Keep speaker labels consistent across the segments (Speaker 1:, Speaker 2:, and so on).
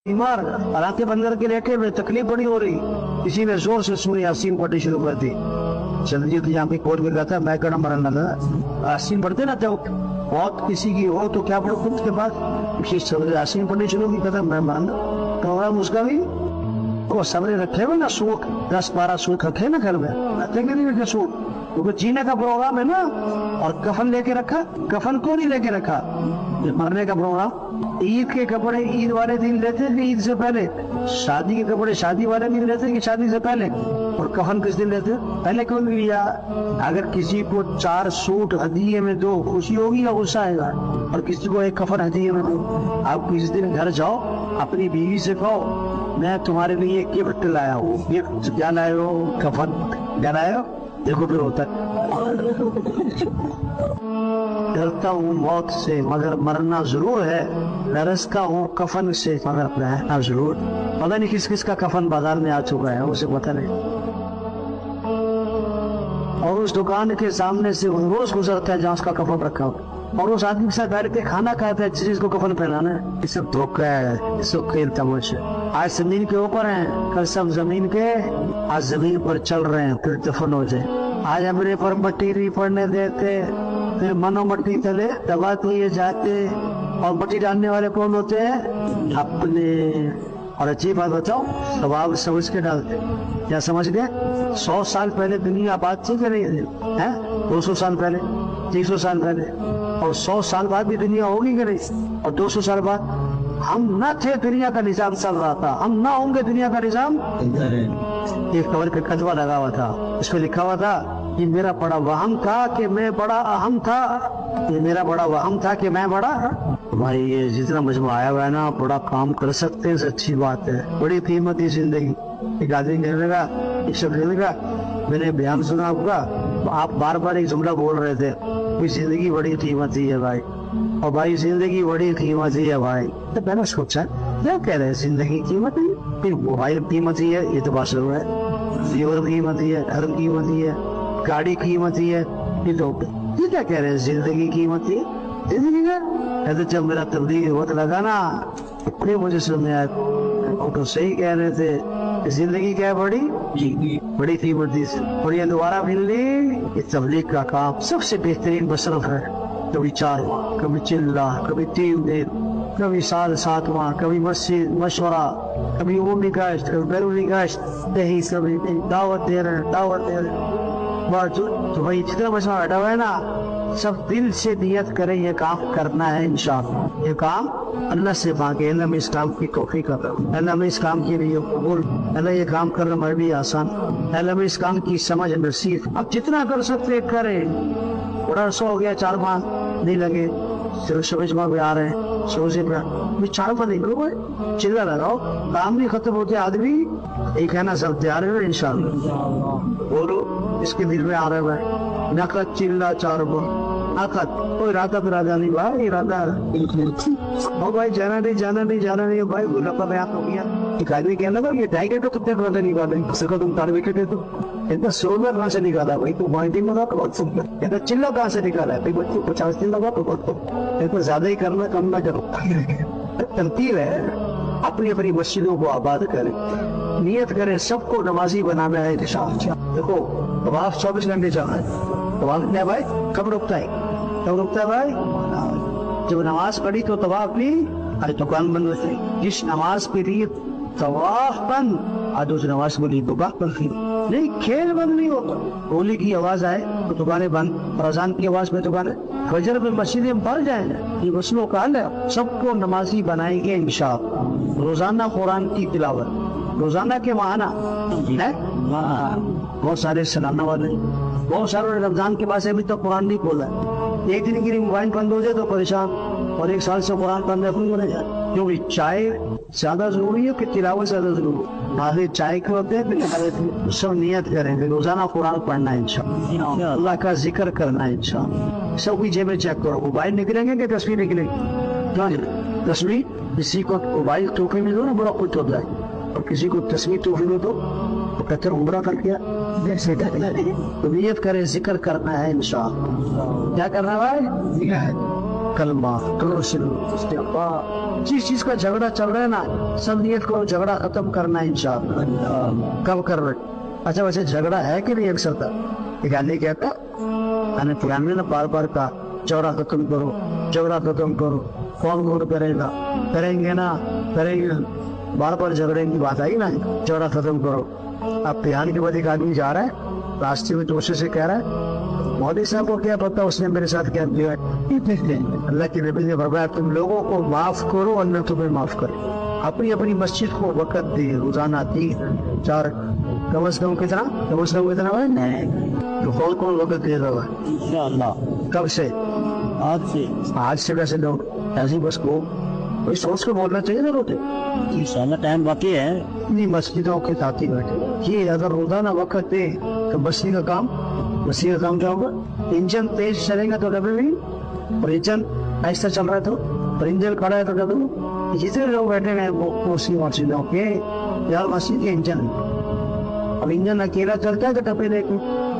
Speaker 1: बीमार और आंखें बंद करके लेटे हुए, तकलीफ बड़ी हो रही, किसी ने जोर से सूर्य यासीन पढ़नी शुरू कर दी। जल्दी जल्दी आंखें खोल के कहता मैं कड़ा मरने लगा। यासीन पढ़ते ना तो बहुत किसी की हो तो क्या पढ़ो खुद के बाद यासीन पढ़नी शुरू की, कहता मैं मरना तो उसका भी वो सबरे रखे हुए ना सूख 10-12 सूख रखे ना घर में, रखे कि नहीं रखे सूख, क्योंकि जीने का प्रोग्राम है ना। और कफन लेके रखा, कफन को नहीं लेके रखा, मरने का प्रोग्राम। ईद के कपड़े ईद वाले दिन लेते थे, ईद से पहले। शादी के कपड़े शादी वाले दिन लेते कि शादी से पहले। और कफन किस दिन लेते? पहले क्यों नहीं लिया? अगर किसी को 4 सूट हदिये में दो, खुशी होगी या गुस्सा आएगा? और किसी को एक कफन हदिये में दो। आप किस दिन घर जाओ, अपनी बीवी से कहो मैं तुम्हारे लिए एक गिफ्ट लाया हूँ। गिफ्ट क्या लाए हो? कफन क्या लाए हो? देखो फिर होता है। डरता हूँ मौत से मगर मरना जरूर है, लरसता हूँ कफन से मगर रहना जरूर। पता नहीं किस किस का कफन बाजार में आ चुका है, उसे पता नहीं। और उस दुकान के सामने से रोज गुजरता है जहाँ उसका कफन रखा हो, और उस आदमी के साथ बैठ के खाना खाता है जिसको कफन पहनाना है। ये सब धोखा है, सब खेल तमाशा। आज जमीन के ऊपर हैं, कल सब जमीन के, आज जमीन पर चल रहे हैं, फिर दफन हो जाए। आज अपने पर मट्टी नहीं पड़ने देते, फिर मनो मट्टी तले दबा दिए जाते। और मट्टी डालने वाले कौन होते हैं? अपने। और अच्छी बात बताओ, स्वभाव समझ के डालते। क्या समझ गए? 100 साल पहले दुनिया बात थी रही है, 200 साल पहले, 300 साल पहले, और 100 साल बाद भी दुनिया होगी कि नहीं? और 200 साल बाद हम न थे, दुनिया का निजाम चल रहा था, हम ना होंगे, दुनिया का निजाम। एक कवर पे कदवा लगा हुआ था, उस पर लिखा हुआ था कि मेरा बड़ा वहम था कि मैं बड़ा अहम था, ये मेरा बड़ा वहम था कि मैं बड़ा। भाई ये जितना मजमा आया हुआ है ना, बड़ा काम कर सकते हैं, अच्छी बात है। बड़ी कीमती जिंदगी। एक आदमी कहने लगा, एक शब्द कहने लगा, मैंने बयान सुना आपका, आप बार बार एक जुमला बोल रहे थे कि जिंदगी बड़ी कीमती है भाई। और भाई जिंदगी बड़ी कीमती है भाई, तो मैंने सोचा क्या कह रहे हैं, जिंदगी कीमती है, मोबाइल कीमती है, ये तो बात जरूर है, जीवन कीमती है, घर कीमती है, गाड़ी कीमती है, ये तो ये क्या कह रहे हैं, जिंदगी कीमती है, जिंदगी का। तो जब मेरा तब्दील वक्त लगा ना, फिर मुझे समझ आया तो सही कह रहे थे, जिंदगी क्या है, बड़ी कीमती से। और ये दोबारा मिलनी, ये तबलीग का काम सबसे बेहतरीन मसरफ है। कभी 4 माह, कभी चिल्ला, कभी 3 दिन, कभी साल 7 माह, कभी मस्जिद मशवरा, कभी उमूमी काश्त, कभी बैरूनी काश्त, यही सभी दावत दे रहे हैं। तो भाई जितना मशवरा बैठा हुआ है ना, सब दिल से नियत करें ये काम करना है इंशाअल्लाह। ये काम अल्लाह से मांगे, अल्लाह में इस काम की तौफीक कर, अल्लाह में इस काम के लिए कबूल, अल्लाह ये काम करना मेरे लिए आसान, अल्लाह में इस काम की समझ नसीब। अब जितना कर सकते करें। बड़ा अर्सा हो गया, 4 माह नहीं लगे, चलो समझ में आ रहे हैं, सोचे पे 4 माह नहीं करो, चिल्ला लगाओ, काम नहीं खत्म होते, आदमी एक है ना सब तैयार है इंशाअल्लाह। बोलो इसके दिल में आ रहा है नकद चिल्ला 4 माह नकद, कोई इरादा फिर राजा नहीं भाई, इरादा ओ भाई जाना नहीं भाई, बोला पर आप हो गया। एक आदमी कहना था ये टाइगर को कितने पता निकाले, उसको तुम 4 विकेट दे दो, इतना 16 कहाँ से निकाला भाई, तू पॉइंटिंग लगा तो बहुत सुंदर, इतना चिल्ला कहाँ से निकाला भाई, बच्चे 50 दिन लगा तो बहुत, ज्यादा ही करना कम ना करो। तरतीब है, अपनी अपनी मस्जिदों को आबाद करें, नियत करें, सबको नमाजी बनाना है। देखो तवाफ 24 घंटे जाना है, तवाफ क्या भाई कब रुकता है, भाई जब नमाज पढ़ी तो तवाफ नहीं, अरे दुकान बंद होती, जिस नमाज पे रही तवाफ बंद, आज उस नमाज को दुकान बंद नहीं, खेल बंद नहीं होता। होली की आवाज आए तो दुकानें बंद, अजान की आवाज में दुकानें, फजर में मस्जिदें भर जाएंगे, ये मसलों का हल है। सबको नमाजी बनाएंगे इंशाअल्लाह। रोजाना कुरान की तिलावत, रोजाना के माना है, बहुत सारे सलाना वाले, बहुत सारे रमजान के बाद अभी तक कुरान नहीं खोला, एक दिन के लिए मोबाइल बंद हो जाए तो परेशान, और 1 साल से कुरान बंद होने जाए, क्योंकि चाय ज्यादा जरूरी है कि तिलावत ज्यादा जरूरी है। आधे चाय के होते हैं, सब नियत करेंगे रोजाना कुरान पढ़ना है इंशाअल्लाह, अल्लाह का जिक्र करना है इंशाअल्लाह। सब की जेबें चेक करो, मोबाइल निकलेंगे कि तस्वीर निकलेंगे, तस्वीर किसी को मोबाइल तोहफे में दो ना, बड़ा खुश होता है, और किसी को तस्वीर तोहफे में दो तो कहते उम्रा कर दिया। तो नियत करें, जिक्र करना है इंशाअल्लाह। क्या करना है भाई? कलमा करो शुरू इस्तिग़फ़ार। जिस चीज का झगड़ा चल रहा है ना, सब नियत करो झगड़ा खत्म करना है इंशाअल्लाह। कब कर रहे? अच्छा वैसे झगड़ा है कि नहीं अक्सर का? एक आदमी कहता मैंने पुराने में ना बार बार कहा झगड़ा खत्म करो, झगड़ा खत्म करो। कौन कौन करेगा? करेंगे ना, करेंगे। बार बार झगड़े की बात आई ना, झगड़ा खत्म करो। अब बिहार के बाद एक आदमी जा रहा है रास्ते में, दोस्त से कह रहा है मोदी साहब को क्या पता उसने मेरे साथ क्या किया है। अल्लाह के नबी ने फरमाया तुम लोगों को माफ करो, अल्लाह तुम्हें माफ करे। अपनी अपनी मस्जिद को वक़्त दे, रोजाना 3-4 कम से कम कितना तो कौन कौन वक़्त दे रहा है इंशाअल्लाह? कब से? आज से वैसे लोग ऐसी बस को कोई सोच के बोलना चाहिए ना रोते इंशाअल्लाह, टाइम बाकी है। इतनी मस्जिदों के साथ ही बैठे ये अगर रोजाना वक़्त दे तो मस्जिद का काम क्या होगा? इंजन तेज चलेगा तो डब्बे भी, और इंजन ऐसा चल रहा है तो, और इंजन खड़ा है तो डब्बे। जितने लोग बैठे हैं वो उसी मस्जिदों के यार मस्जिद के इंजन। अब इंजन अकेला चलता है तो डब्बे लेके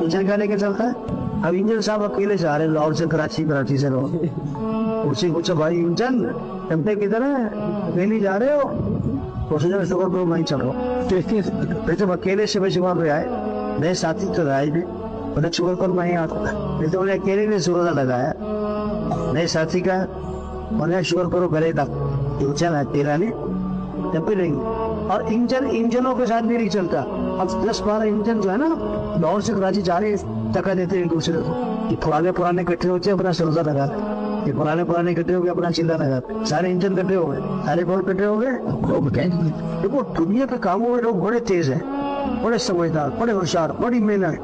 Speaker 1: इंजन का लेके चलता है। अब इंजन साहब अकेले जा रहे हैं लाहौर से कराची से लोग, उसी पूछो भाई इंजन डब्बे किधर है? अकेले जा रहे हो? उसने शुक्र करो मैं चल रहा हूँ। फिर जब अकेले से वहाँ पे आए नए साथी तो आए भी, उन्हें शुक्र करो मैं आता, फिर तो उन्हें अकेले ने सूरज लगाया नए साथी का, उन्हें शुक्र करो गले तक इंजन है तेरा ने जब भी नहीं। और इंजनों के साथ भी नहीं चलता। अब 10-12 इंजन जो है ना लाहौर से कराची जा रहे टक्कर देते हैं एक दूसरे को। ये पुराने इकट्ठे होते हैं अपना सरोजा लगाते, ये पुराने इकट्ठे हो गए अपना चिल्ला लगाते, सारे इंजन इकट्ठे हो गए, सारे कौन इकट्ठे हो गए? देखो दुनिया के कामों में लोग बड़े तेज हैं, बड़े समझदार, बड़े होशियार, बड़ी मेहनत,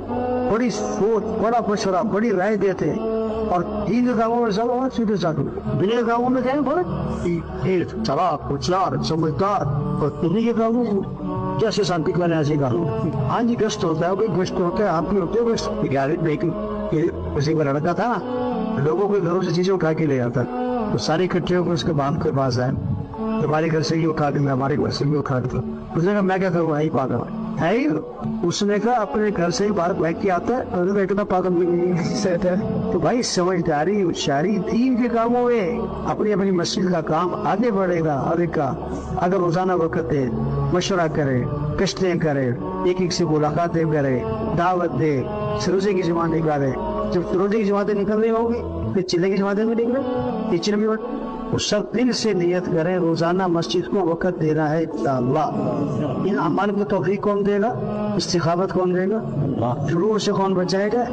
Speaker 1: बड़ी सोच, बड़ा मशवरा, बड़ी राय देते हैं। और दीन के कामों में सब और सीधे साधु, दुनिया के कामों में क्या है बड़े चलाक, होशियार, समझदार, और दुनिया के कामों में जैसे शांति का ऐसे काम। हाँ जी गश्त होता है, गश्त होता है, आप भी होते हो गश्त। किसी का लड़का था लोगों के घरों से चीजें उठा के ले आता, तो सारे इकट्ठे होकर उसके बाप के पास आए, तुम्हारे घर से ही उठा के हमारे घर से भी उठा के। उसने कहा मैं क्या करूँ, यही पागल है ही। उसने कहा अपने घर से ही बाहर बैठ के आता है, और इतना पागल भी नहीं है। तो भाई समझदारी, होशियारी दीन के कामों में अपनी अपनी मस्जिद का काम आगे बढ़ेगा। और एक अगर रोजाना वक्त दे, मशवरा करे, कश्तें करे, एक से मुलाकातें करे, दावत दे, रोजे की जमात निकाले। जब रोजे की जमातें निकल रही होगी फिर चिल्ले की जमातें भी निकले, टीचर भी वो सब दिल से नियत करें रोजाना मस्जिद को वक़्त देना है इंशाअल्लाह। इन अमाल को तौफीक कौन देगा? इस्तिक़ामत कौन देगा? शुरू से कौन बचाएगा?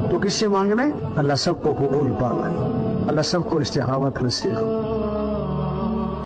Speaker 1: तो किससे मांगना है? अल्लाह सबको कबूल पावे, अल्लाह सबको इस्तिक़ामत नसीब।